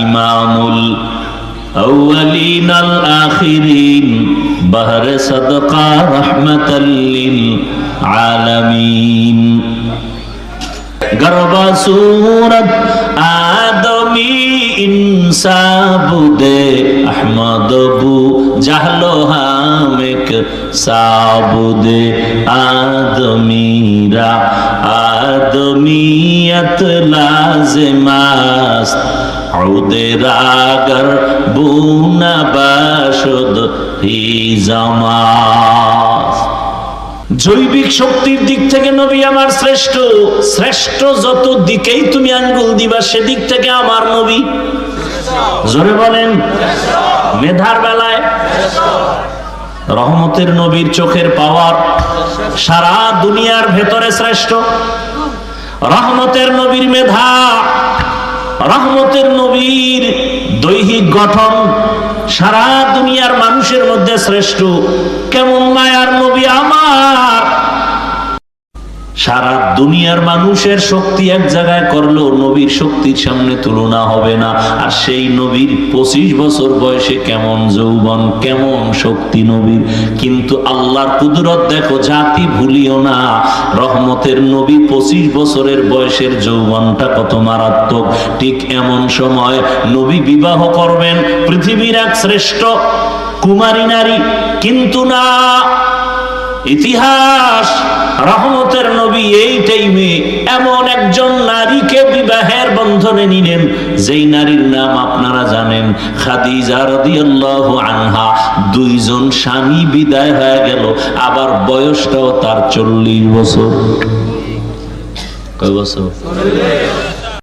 ইমামুল আউয়ালিন আল আখিরিন বাহরে সাদকা রাহমাতাল লিল আলামিন। গরবা সূরত আদমি ইনসাবুদে আহমদ বু জাহলো হামেক সাবুদে আদমিরা আদমিয়ত লাজমাস আউদে রাগর বুনা বাশুদ হি জামাস। জৈবিক শক্তির দিক থেকে নবী আমার শ্রেষ্ঠ, শ্রেষ্ঠ যত দিকেই তুমি আঙ্গুল দিবা সেদিক থেকে আমার নবী জোরে বলেন। মেধার বেলায় রহমতের নবীর চোখের পাওয়ার সারা দুনিয়ার ভেতরে শ্রেষ্ঠ। রহমতের নবীর মেধা, রহমতের নবীর দৈহিক গঠন সারা দুনিয়ার মানুষের মধ্যে শ্রেষ্ঠ। কেমন মায়ার নবী আমার, সারা দুনিয়ার মানুষের শক্তি এক জায়গায় করলো নবীর শক্তির সামনে তুলনা হবে না। আর সেই নবীর 25 বছর বয়সে কেমন যৌবন, কেমন শক্তি নবীর। কিন্তু আল্লাহর কুদরত দেখো, জাতি ভুলিও না। রহমতের নবী 25 বছরের বয়সের যৌবনটা কত মারাত্মক। ঠিক এমন সময় নবী বিবাহ করবেন পৃথিবীর এক শ্রেষ্ঠ কুমারী নারী, কিন্তু না, ইতিহাস রহমতের নবী এই টাইমে এমন একজন নারীকে বিবাহের বন্ধনে নিলেন, যেই নারীর নাম আপনারা জানেন, খাদিজা রাদিয়াল্লাহু আনহা। 2 জন স্বামী বিদায় হয়ে গেল, আবার বয়সটাও তার 40 বছর। কয় বছর?